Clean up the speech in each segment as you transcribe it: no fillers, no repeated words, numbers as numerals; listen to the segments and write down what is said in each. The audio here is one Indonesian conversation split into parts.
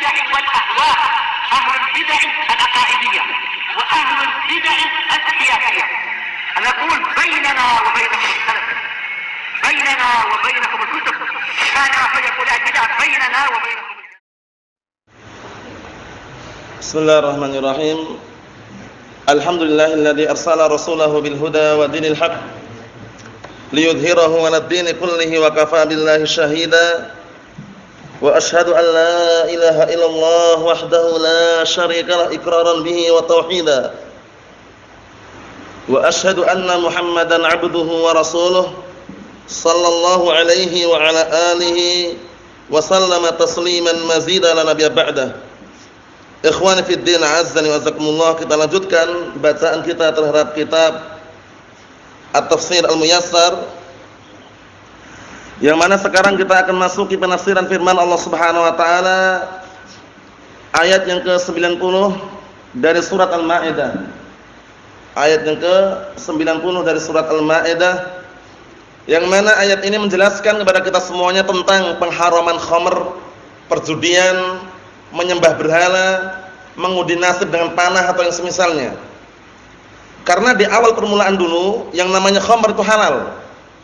البدع والأهواء، أهل البدع العقائدية وأهل البدع السياسية. نقول بيننا وبينكم السلف، بيننا وبينكم الكتب، كان فيقول البدع بيننا وبينكم. Bismillahirrahmanirrahim. Alhamdulillahilladzi arsala rasulahu bil huda wa dinil haqq liyudhhirahu 'alad dini kullihi wa kafaa billahi shahida. Wa asyhadu an la ilaha illallah wahdahu la syarika lah iqraran bihi wa tauhida. Wa asyhadu anna Muhammadan 'abduhu wa rasuluh sallallahu alaihi wa ala alihi wa sallama tasliman mazidan la nabiyya ba'da. Ikhwani fid din, azzani wa azakumullah. Kita lanjutkan bacaan kita terhadap kitab At-Tafsir Al-Muyassar, yang mana sekarang kita akan masuki penafsiran firman Allah Subhanahu wa taala ayat yang ke-90 dari surat Al-Maidah. Ayat yang ke-90 dari surat Al-Maidah, yang mana ayat ini menjelaskan kepada kita semuanya tentang pengharaman khamr, perjudian, menyembah berhala, mengundi nasib dengan panah atau yang semisalnya. Karena di awal permulaan dulu yang namanya khamr itu halal,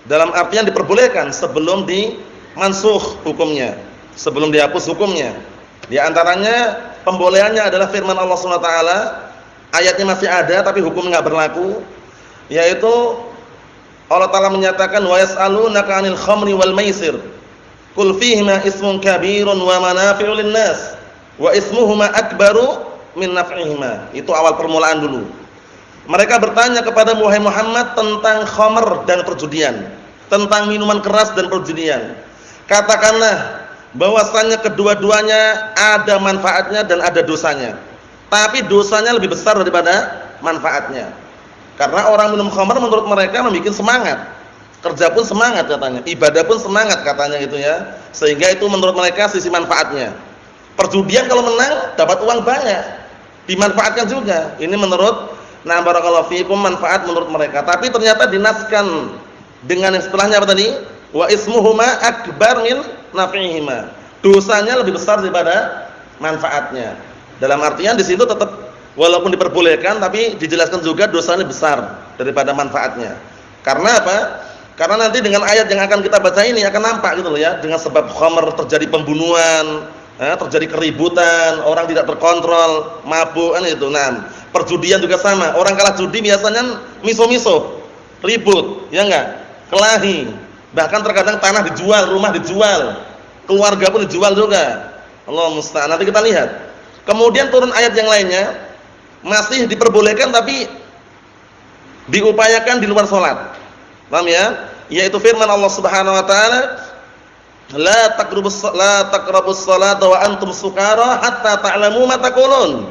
dalam artian diperbolehkan sebelum dimansukh hukumnya, sebelum dihapus hukumnya. Di antaranya pembolehannya adalah firman Allah Subhanahu wa taala, ayatnya masih ada tapi hukum enggak berlaku, yaitu Allah taala menyatakan wa yas'alunaka 'anil khamri wal maisir qul fihima ismun kabirun wa manafi'u lin-nas wa ismuhuma akbaru min naf'ihima. Itu awal permulaan dulu. Mereka bertanya kepada Muhammad Muhammad tentang khamr dan perjudian, tentang minuman keras dan perjudian. Katakanlah bahwasannya kedua-duanya ada manfaatnya dan ada dosanya, tapi dosanya lebih besar daripada manfaatnya. Karena orang minum khamr menurut mereka membuat semangat, kerja pun semangat katanya, ibadah pun semangat katanya gitu ya. Sehingga itu menurut mereka sisi manfaatnya. Perjudian kalau menang dapat uang banyak, dimanfaatkan juga. Ini menurut barakallahu fiikum manfaat menurut mereka. Tapi ternyata dinaskan dengan yang setelahnya apa tadi? Wa ismuhuma akbar min naf'ihima. Dosanya lebih besar daripada manfaatnya. Dalam artian di situ tetap walaupun diperbolehkan tapi dijelaskan juga dosanya besar daripada manfaatnya. Karena apa? Karena nanti dengan ayat yang akan kita baca ini akan nampak gitu loh ya, dengan sebab khamr terjadi pembunuhan, terjadi keributan, orang tidak terkontrol, mabuk kan itu. Nah, perjudian juga sama. Orang kalah judi biasanya miso-miso, ribut, ya enggak? Kelahi. Bahkan terkadang tanah dijual, rumah dijual, keluarga pun dijual juga. Allah musta'an. Nanti kita lihat. Kemudian turun ayat yang lainnya, masih diperbolehkan tapi diupayakan di luar salat. Paham ya? Yaitu firman Allah Subhanahu wa taala, La taqrabus salata wa antum sukara hatta ta'lamu ma taqulun.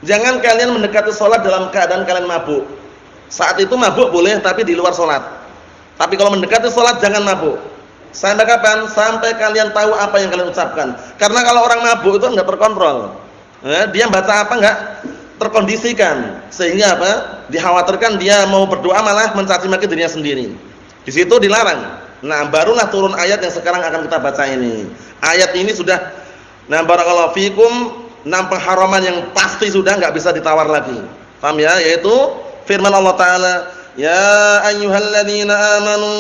Jangan kalian mendekati salat dalam keadaan kalian mabuk. Saat itu mabuk boleh tapi di luar salat. Tapi kalau mendekati salat jangan mabuk. Sampai kapan? Sampai kalian tahu apa yang kalian ucapkan. Karena kalau orang mabuk itu enggak terkontrol. Dia baca apa enggak terkondisikan. Sehingga apa? Dikhawatirkan dia mau berdoa malah mencaci maki dirinya sendiri. Di situ dilarang. Nah, barulah turun ayat yang sekarang akan kita baca ini. Ayat ini sudah barakallahu fikum, pengharaman yang pasti sudah enggak bisa ditawar lagi. Paham ya? Yaitu firman Allah taala, "Ya ayyuhalladzina amanu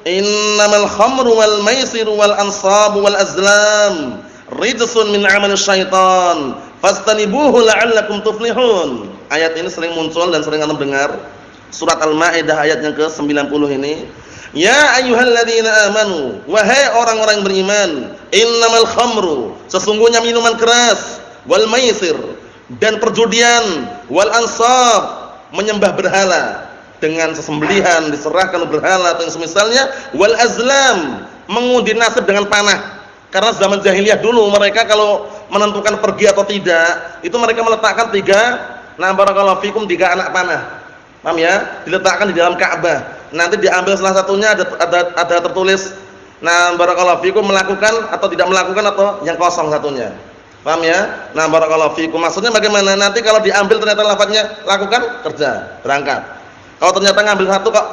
innamal khamru wal maisiru wal ansabu wal azlam rijsun min 'amalis syaitan fastanibuhu la'allakum tuflihun." Ayat ini sering muncul dan sering antum dengar. Surat Al-Maidah ayat yang ke-90 ini. Ya ayyuhalladzina amanu, wahai orang-orang yang beriman, innamal khamru, sesungguhnya minuman keras, wal maisir, dan perjudian, wal ansab, menyembah berhala dengan sesembelihan diserahkan berhala atau yang semisalnya, wal azlam, mengundi nasib dengan panah. Karena zaman jahiliyah dulu mereka kalau menentukan pergi atau tidak, itu mereka meletakkan barakallahu fikum 3 anak panah. Paham ya? Diletakkan di dalam Ka'bah. Nanti diambil salah satunya ada tertulis barakallahu fikum melakukan atau tidak melakukan atau yang kosong satunya. Paham ya? Barakallahu fikum. Maksudnya bagaimana? Nanti kalau diambil ternyata lafadznya lakukan, kerja, berangkat. Kalau ternyata ngambil satu kok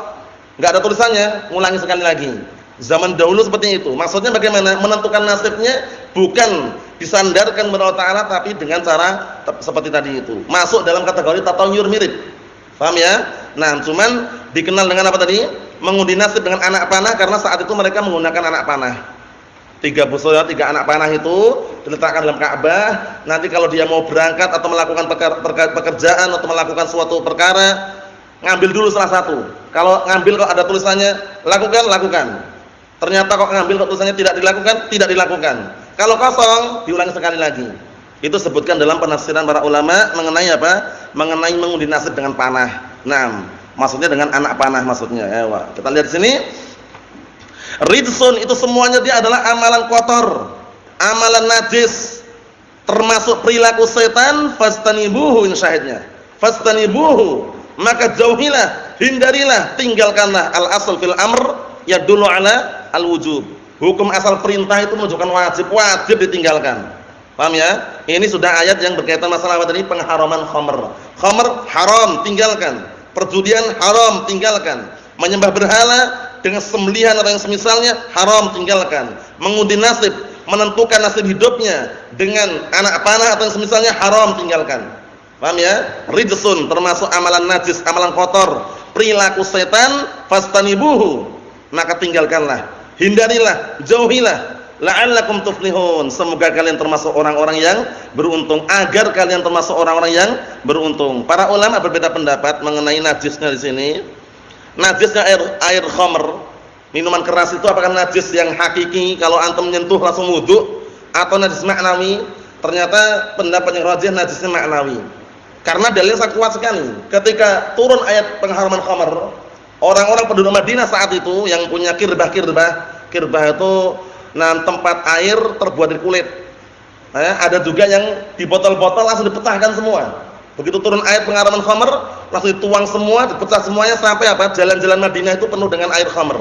enggak ada tulisannya, ngulangi sekali lagi. Zaman dahulu seperti itu. Maksudnya bagaimana? Menentukan nasibnya bukan disandarkan kepada Allah Ta'ala tapi dengan cara seperti tadi itu. Masuk dalam kategori tatayur mirip. Paham ya? Nah, cuman dikenal dengan apa tadi? Mengundi nasib dengan anak panah karena saat itu mereka menggunakan anak panah. 3 busur, 3 anak panah itu diletakkan dalam Ka'bah. Nanti kalau dia mau berangkat atau melakukan pekerjaan atau melakukan suatu perkara, ngambil dulu salah satu. Kalau ngambil kok ada tulisannya lakukan. Ternyata kok ngambil kok tulisannya tidak dilakukan. Kalau kosong, diulangi sekali lagi. Itu sebutkan dalam penafsiran para ulama mengenai apa? Mengenai mengundi nasib dengan panah. Nah, maksudnya dengan anak panah maksudnya. Kita lihat di sini. Rijsun itu semuanya dia adalah amalan kotor, amalan najis, termasuk perilaku setan. Fastanibuhu, ini syahidnya. Fastanibuhu, maka jauhilah, hindarilah, tinggalkanlah. Al asal fil amr yadullu ala al wujub. Hukum asal perintah itu menunjukkan wajib ditinggalkan. Paham ya? Ini sudah ayat yang berkaitan masalah apa tadi? Pengharaman khamr. Khamr haram, tinggalkan. Perjudian haram, tinggalkan. Menyembah berhala dengan sembelihan atau yang semisalnya haram, tinggalkan. Mengundi nasib, menentukan nasib hidupnya dengan anak panah atau yang semisalnya haram, tinggalkan. Paham ya? Rijsun termasuk amalan najis, amalan kotor, perilaku setan. Fastanibuhu, maka tinggalkanlah, hindarilah, jauhilah. La'allakum tuflihun, semoga kalian termasuk orang-orang yang beruntung, agar kalian termasuk orang-orang yang beruntung. Para ulama berbeda pendapat mengenai najisnya di sini. Najisnya air khamr, minuman keras itu apakah najis yang hakiki kalau antum menyentuh langsung wudu atau najis maknawi? Ternyata pendapat yang rajih najisnya maknawi. Karena dalilnya sangat kuat sekali. Ketika turun ayat pengharaman khamr, orang-orang penduduk Madinah saat itu yang punya kirbah itu tempat air terbuat dari kulit. Ada juga yang di botol-botol langsung dipecahkan semua. Begitu turun ayat pengharaman khamr, langsung dituang semua, dipecah semuanya sampai apa? Jalan-jalan Madinah itu penuh dengan air khamr.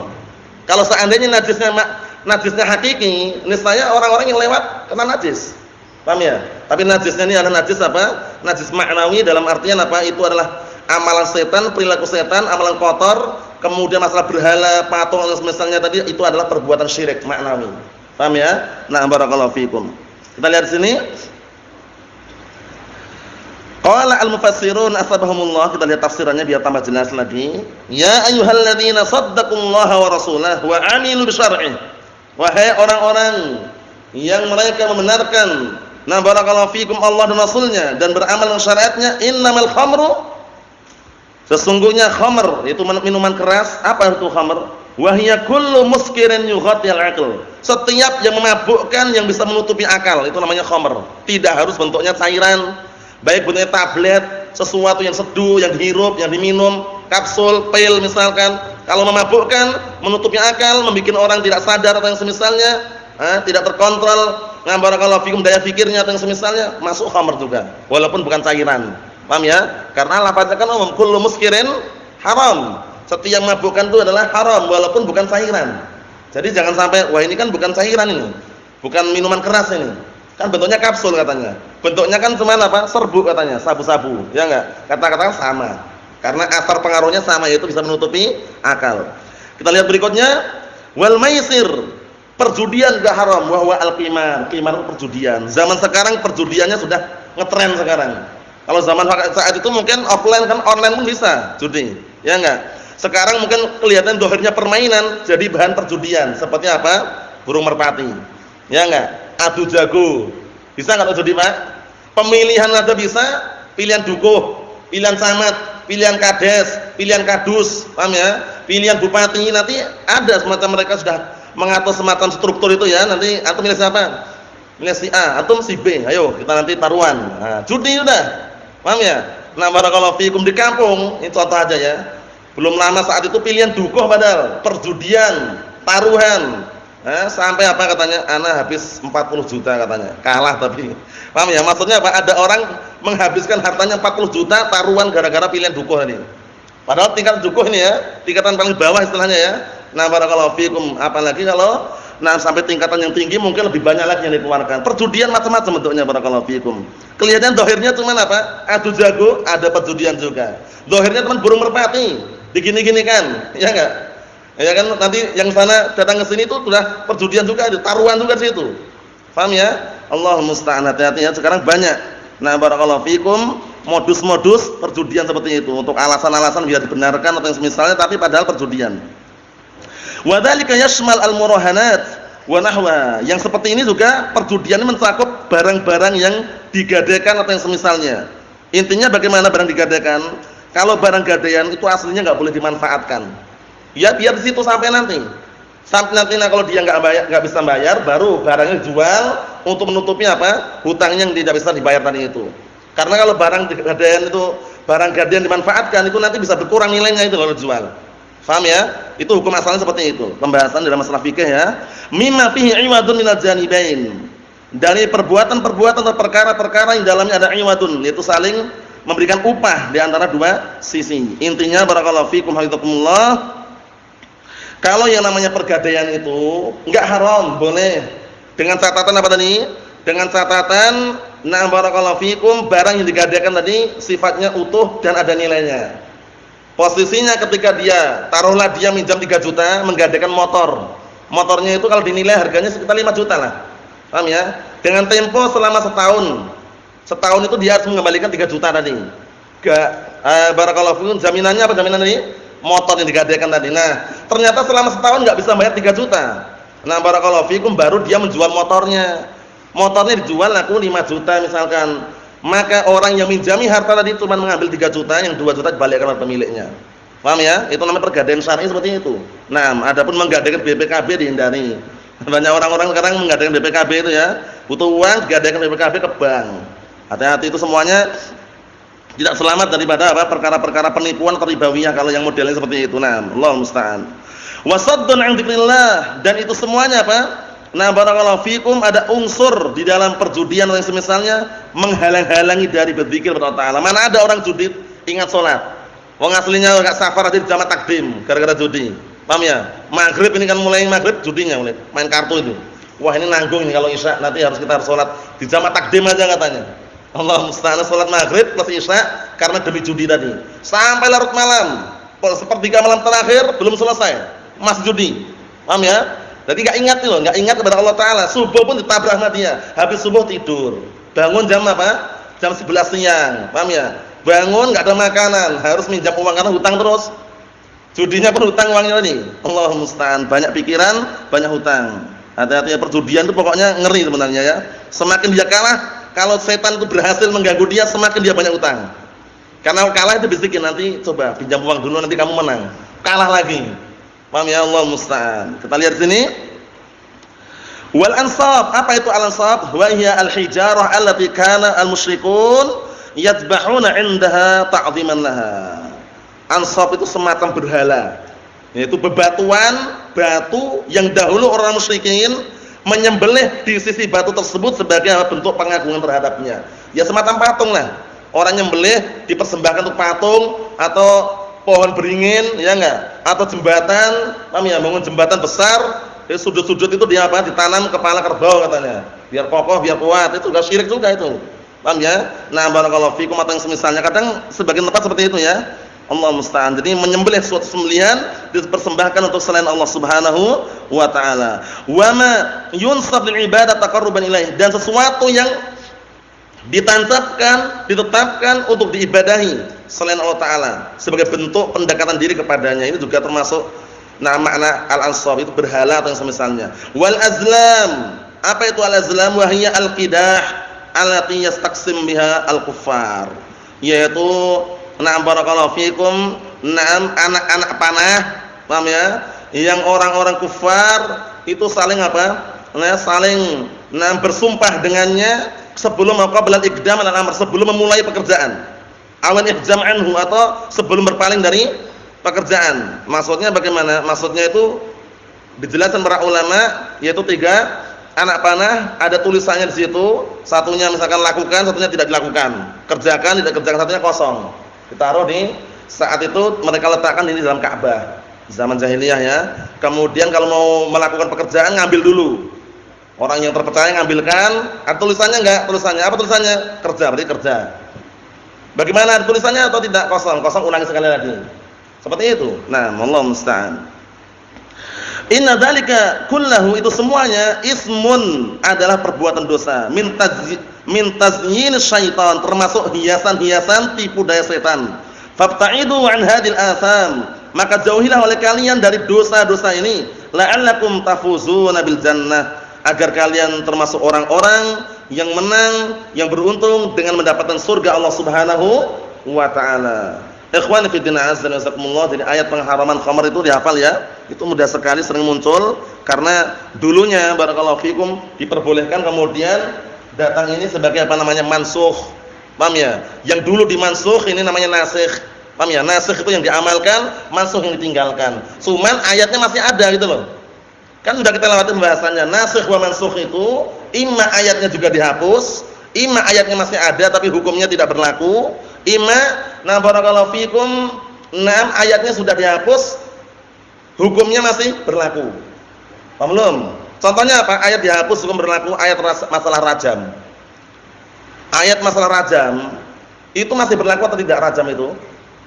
Kalau seandainya najisnya hakiki, niscaya orang-orang yang lewat kena najis. Paham ya? Tapi najisnya ini adalah najis apa? Najis maknawi dalam artian apa? Itu adalah amalan setan, perilaku setan, amalan kotor. Kemudian masalah berhala, patung dan semisalnya tadi itu adalah perbuatan syirik maknawi. Paham ya? Nah, barakallahu fikum. Kita lihat di sini. Qala al-mufassirun asbahumullah, kita lihat tafsirannya biar tambah jelas lagi. Ya ayyuhalladzina saddaqullaha wa rasulahu wa 'amilu bi syar'ihi. Wahai orang-orang yang mereka membenarkan barakallahu fikum Allah dan Rasulnya dan beramal dengan syariatnya, innamal khamru, sesungguhnya khamr itu minuman keras. Apa itu khamr? Wa hiya kullu muskirin yughatil aql. Setiap yang memabukkan yang bisa menutupi akal itu namanya khamr. Tidak harus bentuknya cairan, baik bentuknya tablet, sesuatu yang seduh, yang dihirup, yang diminum, kapsul, pil misalkan. Kalau memabukkan, menutupi akal, membuat orang tidak sadar atau yang semisalnya, tidak terkontrol, barakallahu fikum daya fikirnya atau yang semisalnya, masuk khamr juga, walaupun bukan cairan. Paham ya? Karena lafaznya kan umum, kullu muskirin haram. Setiap memabukkan itu adalah haram walaupun bukan cairan. Jadi jangan sampai wah ini kan bukan cairan ini. Bukan minuman keras ini. Kan bentuknya kapsul katanya. Bentuknya kan cuma apa? Serbuk katanya, sabu-sabu. Ya enggak? Kata-kata sama. Karena asar pengaruhnya sama, yaitu bisa menutupi akal. Kita lihat berikutnya, wal maisir. Perjudian juga haram, wa huwa al-qimar. Qimar itu perjudian. Zaman sekarang perjudiannya sudah ngetren sekarang. Kalau zaman saat itu mungkin offline, kan online pun bisa judi. Ya enggak? Sekarang mungkin kelihatan dohirnya permainan jadi bahan perjudian. Seperti apa? Burung merpati. Ya enggak? Adu jago. Bisa enggak judi, Pak? Pemilihan aja bisa, pilihan dukuh, pilihan camat, pilihan kades, pilihan kadus, paham ya? Pilihan bupati, nanti ada semacam mereka sudah mengatur semacam struktur itu ya. Nanti antum milih siapa? Milih si A, antum si B. Ayo kita nanti taruhan. Nah, judi udah. Paham ya? Nah, barakallahu fikum di kampung, ini contoh aja ya. Belum lama saat itu pilihan dukuh padahal, perjudian, taruhan. Sampai apa katanya? Ana habis 40 juta katanya. Kalah tapi. Paham ya? Maksudnya apa? Ada orang menghabiskan hartanya 40 juta taruhan gara-gara pilihan dukuh ini. Padahal tingkat dukuh ini ya, tingkatan paling bawah istilahnya ya. Nah, barakallahu fikum, apalagi kalau sampai tingkatan yang tinggi mungkin lebih banyak lagi yang dikeluarkan. Perjudian macam-macam bentuknya, barakallahu fikum. Kelihatan dohirnya cuma apa? Adu jago, ada perjudian juga. Dohirnya teman burung merpati, digini-gini kan, ya enggak? Ya kan nanti yang sana datang ke sini itu sudah perjudian juga, ada taruhan juga di situ. Paham ya? Allahumma musta'an. Hati-hati ya, sekarang banyak. Nah, barakallahu fikum, modus-modus perjudian seperti itu untuk alasan-alasan biar dibenarkan atau yang semisalnya, tapi padahal perjudian. Wa dzalika yashmal al-murahanat wa nahwa. Yang seperti ini juga perjudian mencakup barang-barang yang digadaikan atau yang semisalnya. Intinya bagaimana barang digadaikan? Kalau barang gadaian itu aslinya enggak boleh dimanfaatkan. Ya biar di situ sampai nanti. Sampai nanti kalau dia enggak bisa bayar, baru barangnya dijual untuk menutupi apa? Hutang yang tidak bisa dibayar tadi itu. Karena kalau barang gadaian itu, barang gadaian dimanfaatkan itu nanti bisa berkurang nilainya itu kalau dijual. Paham ya? Itu hukum asalnya seperti itu. Pembahasan dalam masalah fikih ya. Mimma fihi iwadun minal janibain. Dari perbuatan-perbuatan atau perkara-perkara yang dalamnya ada iwadun, yaitu saling memberikan upah di antara dua sisi. Intinya barakallahu fikum hafizakumullah. Kalau yang namanya pergadaian itu enggak haram, boleh. Dengan catatan apa tadi? Dengan catatan na barakallahu fikum, barang yang digadaikan tadi sifatnya utuh dan ada nilainya. Posisinya ketika dia, taruhlah dia minjam 3 juta menggadaikan motor. Motornya itu kalau dinilai harganya sekitar 5 juta lah. Paham ya? Dengan tempo selama setahun. Setahun itu dia harus mengembalikan 3 juta tadi. Barakallahu fikum, jaminannya apa jaminan tadi? Motor yang digadaikan tadi. Nah, ternyata selama setahun enggak bisa bayar 3 juta. Nah, barakallahu fikum, baru dia menjual motornya. Motornya dijual laku 5 juta misalkan. Maka orang yang minjami harta tadi cuma mengambil 3 juta, yang 2 juta dibalikkan oleh pemiliknya. Paham ya? Itu namanya pergadaian syar'i seperti itu. Nah, adapun menggadaikan BPKB dihindari. Banyak orang-orang sekarang menggadaikan BPKB itu ya, butuh uang digadaikan BPKB ke bank. Hati-hati, itu semuanya tidak selamat daripada apa? Perkara-perkara penipuan atau ribawiyah kalau yang modelnya seperti itu. Nah, Allahu musta'an. Wasaddun 'an dzikrillah, dan itu semuanya apa? Nah, barakallahu fikum, ada unsur di dalam perjudian yang semisalnya menghalang-halangi dari berzikir kepada Allah Taala. Mana ada orang judi ingat salat. Wong aslinya enggak safar aja jamak takdim gara-gara judi. Paham ya? Maghrib ini kan mulai maghrib judinya mulai main kartu itu. Wah, ini nanggung ini kalau isya nanti kita harus salat di jamak takdim aja katanya. Allah musta'an, salat maghrib plus isya karena demi judi tadi. Sampai larut malam, sepertiga malam terakhir belum selesai, masih judi. Paham ya? Jadi enggak ingat loh, enggak ingat kepada Allah Taala. Subuh pun ditabrak sama dia. Habis subuh tidur. Bangun jam apa? Jam 11 siang. Paham ya? Bangun enggak ada makanan, harus minjam uang karena hutang terus. Judinya pun hutang uangnya tadi. Allahu musta'an, banyak pikiran, banyak hutang. Hati-hati ya, perjudian itu pokoknya ngeri sebenarnya ya. Semakin dia kalah, kalau setan itu berhasil mengganggu dia, semakin dia banyak hutang. Karena kalah itu bisikin, nanti coba pinjam uang dulu nanti kamu menang. Kalah lagi. Paham ya? Allah musta'an. Kita lihat sini. Wal ansab, apa itu al-ansab? Wa hiya al-hijarah allati kana al-musyrikun yadhbahuna 'indaha ta'dhiman laha. Ansab itu semacam berhala. Yaitu bebatuan, batu yang dahulu orang musyrikin menyembelih di sisi batu tersebut sebagai bentuk pengagungan terhadapnya. Ya semacam patung lah. Orang nyembelih dipersembahkan untuk patung atau pohon beringin, ya enggak? Atau jembatan, paham ya? Bangun jembatan besar, sudut-sudut itu dia apa? Ditanam kepala kerbau katanya. Biar kokoh, biar kuat. Itu juga syirik juga itu. Paham ya? Nah, barakallahu fikum atau yang semisalnya. Kadang sebagian tempat seperti itu ya. Allah musta'an. Jadi menyembelih suatu sembelihan dipersembahkan untuk selain Allah Subhanahu wa taala. Wa ma yunsab lil ibadah taqarruban ilaih, dan sesuatu yang ditetapkan untuk diibadahi selain Allah Taala sebagai bentuk pendekatan diri kepadanya, ini juga termasuk makna al-ansab, itu berhala atau yang semisalnya. Wal azlam, apa itu al-azlam? Wa hiya al-qidah allati yastaqsim biha al-kuffar, yaitu barakallahu fikum, anak-anak panah, paham ya? Yang orang-orang kufar itu saling apa? Saling bersumpah dengannya sebelum qabla al-iqdam al-amr, sebelum memulai pekerjaan. Awan ihjam anhu, atau sebelum berpaling dari pekerjaan. Maksudnya bagaimana? Maksudnya itu dijelaskan para ulama, yaitu 3 anak panah, ada tulisannya di situ. Satunya misalkan lakukan, satunya tidak dilakukan. Kerjakan, tidak kerjakan, satunya kosong. Ditaruh di saat itu mereka letakkan ini dalam Ka'bah zaman jahiliyah ya. Kemudian kalau mau melakukan pekerjaan ngambil dulu. Orang yang terpercaya ngambilkan. Tulisannya enggak? Tulisannya apa tulisannya? Kerja, berarti kerja. Bagaimana tulisannya atau tidak? Kosong, kosong, ulangi sekali lagi. Seperti itu. Nah, wallahu musta'an. Inna dzalika kullahu, itu semuanya ismun, adalah perbuatan dosa. Min tazyin syaitan, termasuk hiasan-hiasan tipu daya setan. Fabta'idu an hadil atham, maka jauhilah oleh kalian dari dosa-dosa ini, la'allakum tafuzuna bil jannah, agar kalian termasuk orang-orang yang menang, yang beruntung dengan mendapatkan surga Allah Subhanahu wa taala. Ikhwani fi din, azza wa jazakumullah. Jadi ayat pengharaman khamar itu dihafal ya. Itu mudah sekali, sering muncul karena dulunya barakallahu fikum diperbolehkan, kemudian datang ini sebagai apa namanya, mansukh. Paham ya? Yang dulu dimansukh ini namanya nasikh. Paham ya? Nasikh itu yang diamalkan, mansukh yang ditinggalkan. Cuman ayatnya masih ada gitu loh. Kan sudah kita lewati pembahasannya. Nasikh wa mansukh itu imma ayatnya juga dihapus, imma ayatnya masih ada tapi hukumnya tidak berlaku, imma na barakallahu fikum, ayatnya sudah dihapus, hukumnya masih berlaku. Paham belum? Contohnya apa? Ayat dihapus, hukum berlaku, ayat masalah rajam. Ayat masalah rajam itu masih berlaku atau tidak? Rajam itu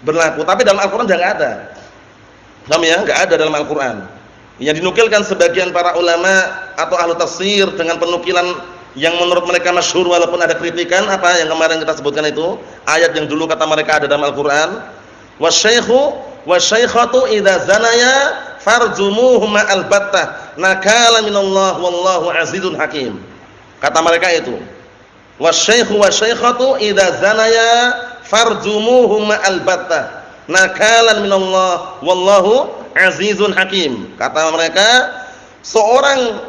berlaku, tapi dalam Al-Qur'an enggak ada. Paham ya? Enggak ada dalam Al-Qur'an. Yang dinukilkan sebagian para ulama atau ahlu tafsir dengan penukilan yang menurut mereka masyhur walaupun ada kritikan, apa yang kemarin kita sebutkan itu, ayat yang dulu kata mereka ada dalam Al-Qur'an, wasyaikhu wasyaikhatu idza zanaya farjumuhuma albattah nakala minallah wallahu azizun hakim. Kata mereka itu, wasyaikhu wasyaikhatu idza zanaya farjumuhuma albattah nakalan minallah wallahu azizun hakim. Kata mereka, seorang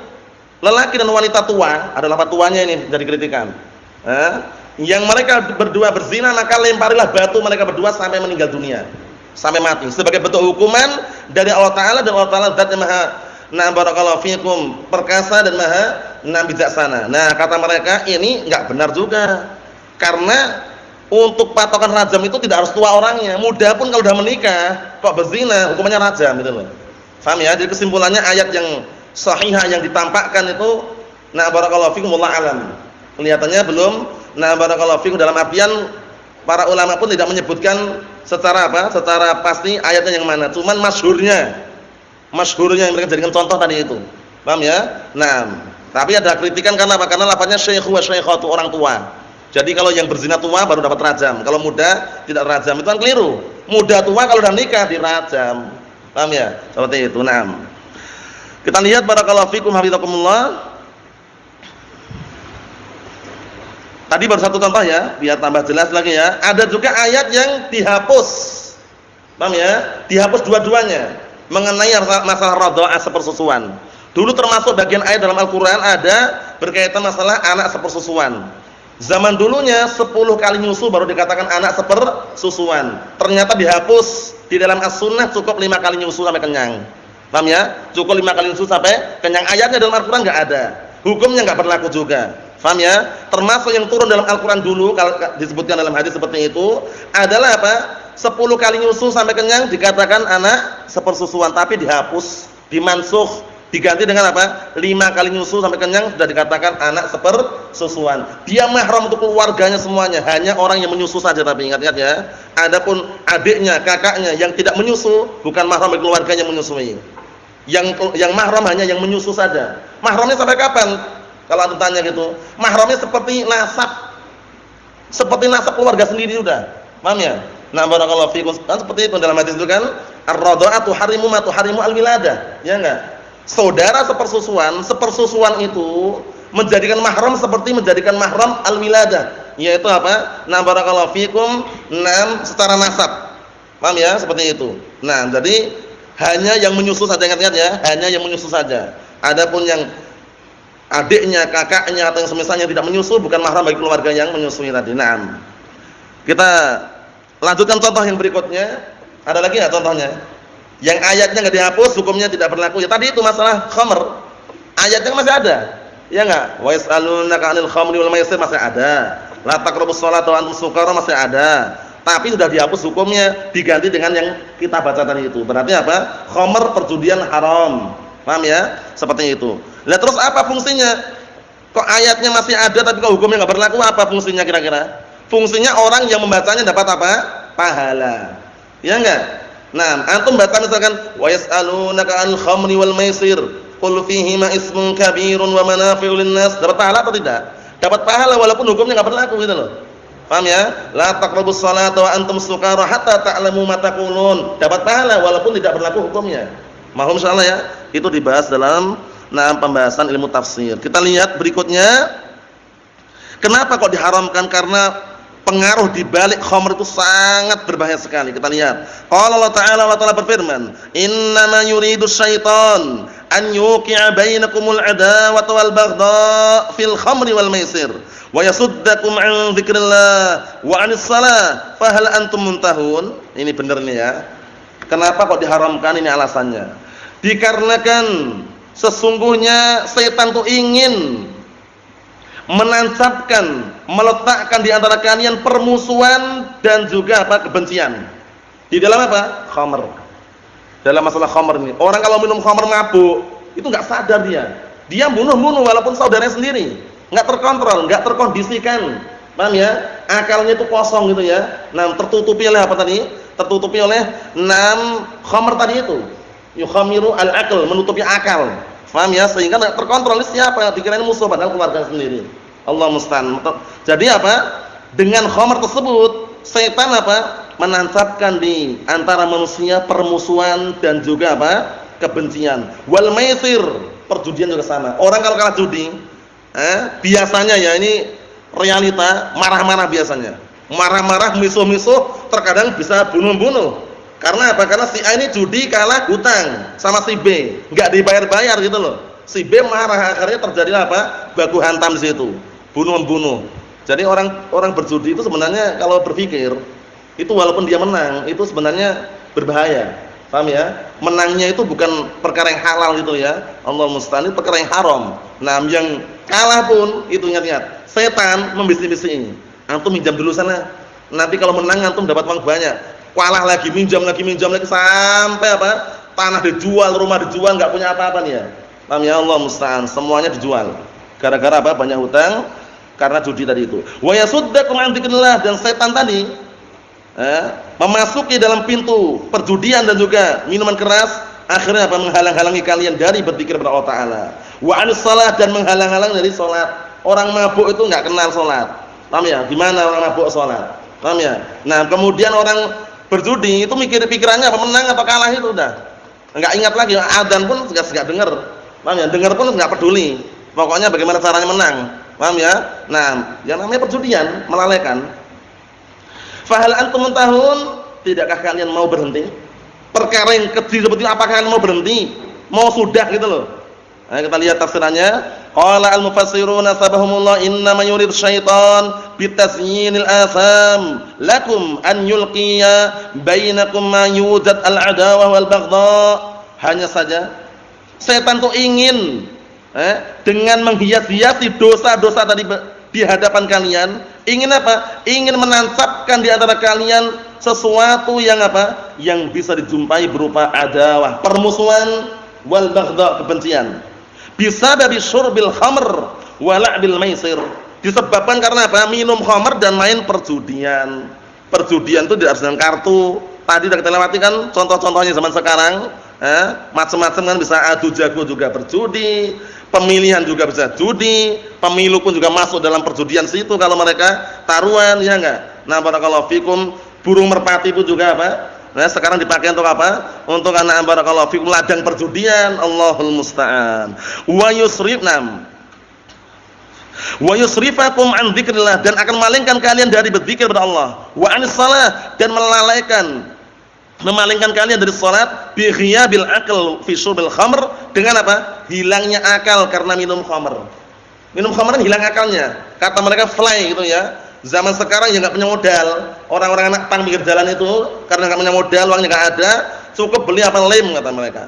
lelaki dan wanita tua, ada lafaz tuanya ini jadi kritikan, yang mereka berdua berzina, maka lemparilah batu mereka berdua sampai meninggal dunia, sampai mati, sebagai bentuk hukuman dari Allah Ta'ala, dan Allah Ta'ala zat yang maha barakallahu fikum, perkasa dan maha bijaksana. Nah, kata mereka ini enggak benar juga, karena untuk patokan rajam itu tidak harus tua orangnya, muda pun kalau sudah menikah kok berzina hukumannya rajam gitu loh. Paham ya? Jadi kesimpulannya ayat yang sahihah yang ditampakkan itu barakallahu fikum wallahu alam. Kelihatannya belum barakallahu fikum, dalam artian para ulama pun tidak menyebutkan secara apa? Secara pasti ayatnya yang mana. Cuman masyhurnya yang mereka jadikan contoh tadi itu. Paham ya? Nah, tapi ada kritikan karena apa? Karena lafaznya syaikhu wa syaikhatu, orang tua. Jadi kalau yang berzina tua baru dapat rajam, kalau muda tidak rajam, itu kan keliru. Muda tua kalau udah nikah dirajam. Paham ya? Seperti itu. Nah, kita lihat barakallahu fikum hafizakumullah. Tadi baru satu contoh ya, biar tambah jelas lagi ya. Ada juga ayat yang dihapus. Paham ya? Dihapus dua-duanya mengenai masalah radha'ah, sepersusuan. Dulu termasuk bagian ayat dalam Al-Qur'an ada berkaitan masalah anak sepersusuan. Zaman dulunya 10 kali nyusu baru dikatakan anak sepersusuan. Ternyata dihapus di dalam As-Sunnah, cukup 5 kali nyusu sampai kenyang. Paham ya? Cukup 5 kali nyusu sampai kenyang. Ayatnya dalam Al-Qur'an enggak ada. Hukumnya enggak berlaku juga. Paham ya? Termasuk yang turun dalam Al-Qur'an dulu kalau disebutkan dalam hadis seperti itu adalah apa? 10 kali nyusu sampai kenyang dikatakan anak sepersusuan, tapi dihapus, dimansukh, diganti dengan apa? 5 kali nyusu sampai kenyang sudah dikatakan anak sepersusuan. Dia mahram untuk keluarganya semuanya, hanya orang yang menyusu saja. Tapi ingat-ingat ya, adapun adiknya, kakaknya yang tidak menyusu bukan mahram bagi keluarganya menyusui. Yang mahram hanya yang menyusu saja. Mahramnya sampai kapan? Kalau antum tanya gitu, mahramnya seperti nasab keluarga sendiri sudah. Paham ya? Nah, barakallahu fikum. Kan seperti itu dalam hadis itu kan, ar-radha'atu harimu ma tuharimu al-wiladah. Ya enggak? Saudara sepersusuan itu menjadikan mahram seperti menjadikan mahram al-wiladah, yaitu apa? Nah, barakallahu fikum, secara nasab. Paham ya? Seperti itu. Nah, jadi hanya yang menyusu saja, ingat-ingat ya, hanya yang menyusu saja. Adapun yang adiknya, kakaknya atau yang semisalnya tidak menyusu bukan mahram bagi keluarga yang menyusui tadi. Nah, kita lanjutkan contoh yang berikutnya. Ada lagi enggak contohnya? Yang ayatnya enggak dihapus, hukumnya tidak berlaku. Ya tadi itu masalah khamr. Ayatnya masih ada. Ya enggak? Wa yas'alunaka 'anil khamri wal maisir masih ada. La taqrabus sholata wa antum sukara masih ada. Tapi sudah dihapus hukumnya, diganti dengan yang kita baca tadi itu. Berarti apa? Khamr, perjudian haram. Paham ya? Seperti itu. Lah terus apa fungsinya? Kok ayatnya masih ada tapi kok hukumnya enggak berlaku? Apa fungsinya kira-kira? Fungsinya orang yang membacanya dapat apa? Pahala. Ya enggak? Nah, antum baca misalkan wa yas'alunaka 'anil khamri wal maisir qul fihima ismun kabirun wa manafi'u lin-nas. Dapat pahala atau tidak? Dapat pahala walaupun hukumnya enggak berlaku gitu loh. Paham ya? La taqrabus shalata wa antum sukara hatta ta'lamu ma taqulun. Dapat pahala walaupun tidak berlaku hukumnya. Mahum insyaallah ya. Itu dibahas dalam pembahasan ilmu tafsir. Kita lihat berikutnya. Kenapa kok diharamkan? Karena pengaruh di balik khamr itu sangat berbahaya sekali. Kita lihat. Qala Allah Ta'ala berfirman, "Innama yuridu syaitan an yuqi'a bainakumul adawata wal baghdha fil khamri wal maisir wa yasuddakum 'an dzikrillah wa 'anis shalah fa hal antum muntahun." Ini benar nih ya. Kenapa kok diharamkan? Ini alasannya. Dikarenakan sesungguhnya setan tuh ingin menancapkan, meletakkan di antara kalian permusuhan dan juga kebencian. Di dalam apa? Khamr. Dalam masalah khamr ini. Orang kalau minum khamr mabuk, itu enggak sadar dia. Dia bunuh-bunuh walaupun saudaranya sendiri. Enggak terkontrol, enggak terkondisikan. Paham ya? Akalnya itu kosong gitu ya. Nah, tertutupi oleh apa tadi? Tertutupi oleh 6 khamr tadi itu. Yukhamiru al-aql, menutupi akal. Paham ya? Sehingga enggak terkontrol. Ini siapa? Dikirain musuh padahal keluarga sendiri. Allah musta'an. Jadi apa? Dengan khamr tersebut, setan apa? Menancapkan di antara manusia permusuhan dan juga apa? Kebencian. Wal maisir, perjudian juga sama. Orang kalau kalah judi, biasanya ya ini realita, marah-marah biasanya. Marah-marah, misuh-misuh, terkadang bisa bunuh-bunuh. Karena apa? Karena si A ini judi kalah hutang sama si B, enggak dibayar-bayar gitu loh. Si B marah, akhirnya terjadi apa? Baku hantam di situ, bunuh-membunuh. Jadi orang berjudi itu sebenarnya kalau berpikir itu walaupun dia menang, itu sebenarnya berbahaya. Paham ya? Menangnya itu bukan perkara yang halal gitu ya. Allah musta'an, itu perkara yang haram. Nah, yang kalah pun itu ingat-ingat, setan membisik-bisik. Antum minjam dulu sana. Nanti kalau menang antum dapat uang banyak. Kalah lagi, minjam lagi sampai apa? Tanah dijual, rumah dijual, enggak punya apa-apa nih ya. Paham ya? Allah musta'an, semuanya dijual. Gara-gara apa? Banyak hutang karena judi tadi itu. Wa yasuddakum 'an dzikrillah, dan setan tadi memasuki dalam pintu perjudian dan juga minuman keras, akhirnya apa? Menghalang-halangi kalian dari berzikir kepada Allah Ta'ala. Wa 'anis shalah, dan menghalang-halangi dari salat. Orang mabuk itu enggak kenal salat. Paham ya? Gimana orang mabuk salat? Paham ya? Nah, kemudian orang berjudi itu pikirannya apa? Menang atau kalah itu udah. Enggak ingat lagi, adzan pun enggak dengar. Paham ya? Dengar pun enggak peduli. Pokoknya bagaimana caranya menang. Paham ya? Nah, yang namanya perjudian melalaikan. Fahal antum muntahun? Tidakkah kalian mau berhenti? Perkara yang keji seperti itu, apakah kalian mau berhenti? Mau sudah gitu loh. Nah, kita lihat tafsirannya. Qala al-mufassiruna sabahumullah innama yuridu syaitan bitasyinil atham lakum an yulqiya bainakum ma yujad al-adawah wal baghdha. Hanya saja setan itu ingin dengan menghias-hiasi dosa-dosa tadi di hadapan kalian, ingin apa? Ingin menancapkan di antara kalian sesuatu yang apa? Yang bisa dijumpai berupa adawah, permusuhan, wal baghdha, kebencian. Bisa dari syurbil khamr wa la'bil maisir. Disebabkan karena apa? Minum khamr dan main perjudian. Perjudian itu tidak harus dengan kartu. Tadi sudah kita lewati kan contoh-contohnya zaman sekarang. Macam-macam kan, bisa adu jago juga berjudi, pemilihan juga bisa judi, pemilu pun juga masuk dalam perjudian situ kalau mereka taruhan, ya enggak? Nah, barakallahu fikum, burung merpati pun juga apa? Nah, sekarang dipakai untuk apa? Untuk anak barakallahu fikum ladang perjudian. Allahul musta'an. Wa yusrifnam. Wa yusrifakum an dzikrillah, dan akan malingkan kalian dari berzikir kepada Allah. Wa anis shalah, dan memalingkan kalian dari salat bi ghiyabil aql fi syurbil khamr, dengan apa? Hilangnya akal karena minum khamr. Minum khamr kan hilang akalnya. Kata mereka fly gitu ya. Zaman sekarang ya enggak punya modal. Orang-orang anak pang pinggir jalan itu karena enggak punya modal, uangnya enggak ada, cukup beli apa lem kata mereka.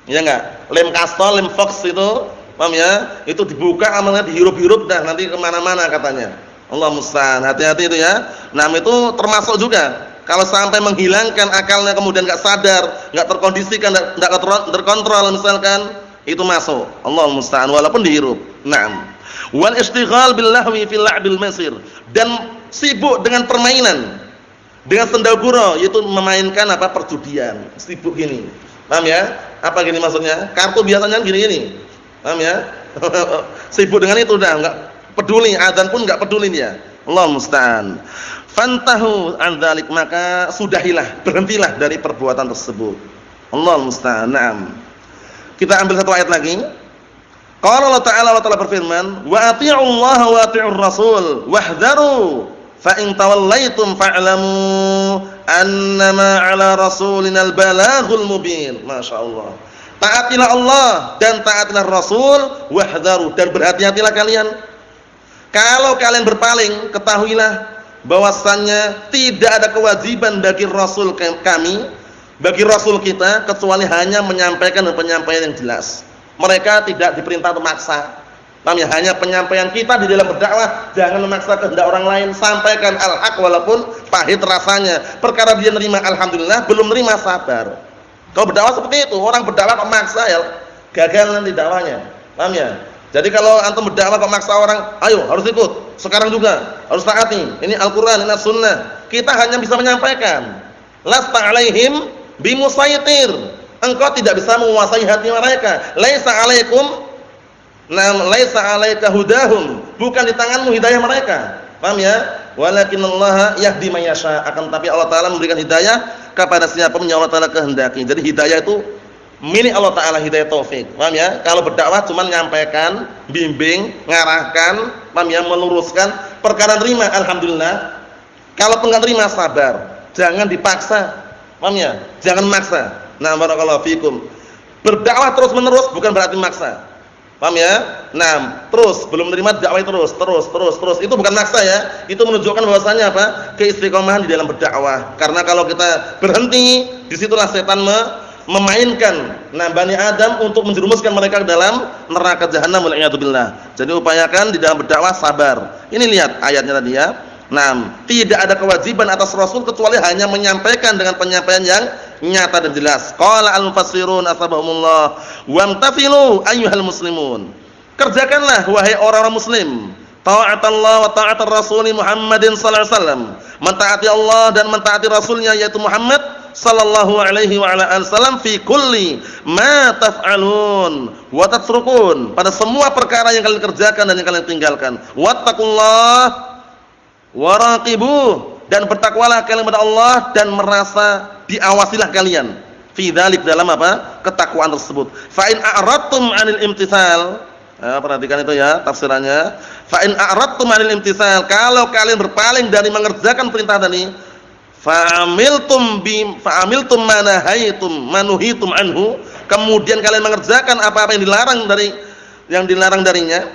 Ya enggak? Lem Castol, lem Fox itu, paham ya? Itu dibuka amalnya dihirup-hirup dah nanti kemana mana katanya. Allah musta'an. Hati-hati itu ya. Nah, itu termasuk juga kalau sampai menghilangkan akalnya kemudian enggak sadar, enggak terkondisikan, enggak terkontrol misalkan, itu masuk. Allah musta'an, walaupun dihirup. Naam. Wal istighal bil lahwi fil la'bil masir, dan sibuk dengan permainan dengan sendagura, yaitu memainkan apa? Perjudian, sibuk gini. Paham ya? Apa gini maksudnya? Kartu biasanya gini-gini. Paham ya? Sibuk dengan itu udah enggak peduli, azan pun enggak peduli dia. Allah musta'an. Fantahu an dzalik, maka sudahilah, berhentilah dari perbuatan tersebut. Allah musta'an. Naam. Kita ambil satu ayat lagi. Qala Allah Ta'ala berfirman, "Wa atii'ullaha wa atii'ur rasul wahdharu fa in tawallaitum fa'lamu annama 'ala rasulinal balaghul mubin." Masyaallah. Taatilah Allah dan taatilah Rasul, wahdharu, dan berhati-hatilah kalian. Kalau kalian berpaling, ketahuilah bahwasannya tidak ada kewajiban bagi Rasul kami, bagi Rasul kita, kecuali hanya menyampaikan penyampaian yang jelas. Mereka tidak diperintah untuk maksa. Paham ya? Hanya penyampaian kita di dalam berdakwah, jangan memaksa kehendak orang lain. Sampaikan al-haq walaupun pahit rasanya. Perkara dia nerima alhamdulillah, belum nerima sabar. Kalau berdakwah seperti itu, orang berdakwah kok maksa ya, gagal nanti dakwahnya. Paham ya? Jadi kalau antum berdakwah kok maksa orang, ayo harus ikut, sekarang juga harus taati. Ini Al-Qur'an, ini Sunnah. Kita hanya bisa menyampaikan. Lasta 'alaihim bimusaitir. Engkau tidak bisa menguasai hati mereka. Laisa 'alaikum, laisa 'alaika hudahum. Bukan di tanganmu hidayah mereka. Paham ya? Walakinallaha yahdi man yasha. Akan tapi Allah Taala memberikan hidayah kepada siapa yang Allah Taala kehendaki. Jadi hidayah itu milik Allah Taala, hidayah taufik. Paham ya? Kalau berdakwah cuma menyampaikan, bimbing, ngarahkan, paham ya, meluruskan. Perkara terima alhamdulillah. Kalau enggak terima sabar. Jangan dipaksa. Paham ya? Jangan maksa. Nah, barakallahu fikum. Berdakwah terus-menerus bukan berarti maksa. Paham ya? Nah, terus belum menerima dakwah terus. Itu bukan maksa ya. Itu menunjukkan bahwasanya apa? Keistiqomahan di dalam berdakwah. Karena kalau kita berhenti, disitulah setan memainkan Bani Adam untuk menjerumuskan mereka ke dalam neraka jahanam wal iyadu billah. Jadi upayakan di dalam berdakwah sabar. Ini lihat ayatnya tadi ya. Tidak ada kewajiban atas Rasul kecuali hanya menyampaikan dengan penyampaian yang nyata dan jelas. Qala al-mufassirun asbahumullah wamtathilu ayyuhal muslimun. Kerjakanlah wahai orang-orang muslim ta'atallah wa ta'atar Rasul Muhammadin sallallahu alaihi wasallam. Mentaati Allah dan mentaati Rasulnya yaitu Muhammad sallallahu alaihi wa ala alihi wasallam fi kulli ma taf'alun wa tatrukun. Pada semua perkara yang kalian kerjakan dan yang kalian tinggalkan. Wattaqullah waraqibuh, dan bertakwalah kalian kepada Allah dan merasa diawasilah kalian fi dzalik, dalam apa? Ketakwaan tersebut. Fa in a'radtum 'anil imtitsal, perhatikan itu ya tafsirannya. Fa in a'radtum 'anil imtitsal, kalau kalian berpaling dari mengerjakan perintah tadi, fa'amiltum manuhitum anhu, kemudian kalian mengerjakan apa-apa yang dilarang darinya,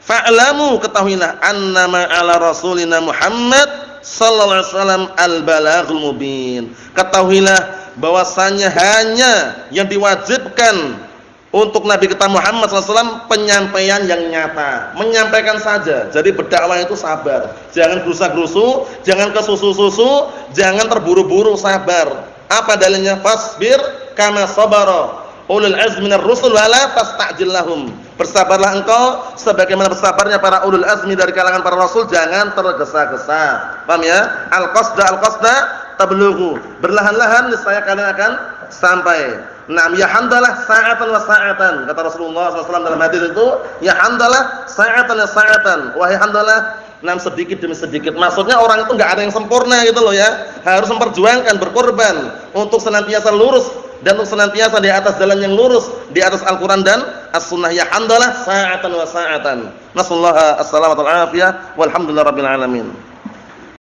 fa'lamu, ketahuilah, annama 'ala rasulina Muhammad sallallahu alaihi wasallam al-balaghul mubin. Ketahuilah bahwasanya hanya yang diwajibkan untuk Nabi kita Muhammad sallallahu alaihi wasallam penyampaian yang nyata, menyampaikan saja. Jadi berdakwah itu sabar, jangan gerusa-gerusu, jangan kesusu-susu, jangan terburu-buru, sabar. Apa dalilnya? Fasbir kama sabara ulul azmi minar rusul wala tasta'jil lahum. Bersabarlah engkau sebagaimana bersabarnya para ulul azmi dari kalangan para rasul, jangan tergesa-gesa. Paham ya? Al-qasda tablughu. Berlahan-lahan niscaya kalian akan sampai. Ya hamdalah sa'atan wa sa'atan. Kata Rasulullah SAW dalam hadis itu, ya hamdalah sa'atan wa sa'atan. Wahai hamdalah, sedikit demi sedikit. Maksudnya orang itu enggak ada yang sempurna gitu loh ya. Harus memperjuangkan, berkorban untuk senantiasa lurus dan untuk senantiasa di atas jalan yang lurus, di atas Al-Qur'an dan As-Sunnah. Ya hamdalah sa'atan wa sa'atan. Nasallahu as-salamata wal afiyah walhamdulillahirabbil alamin.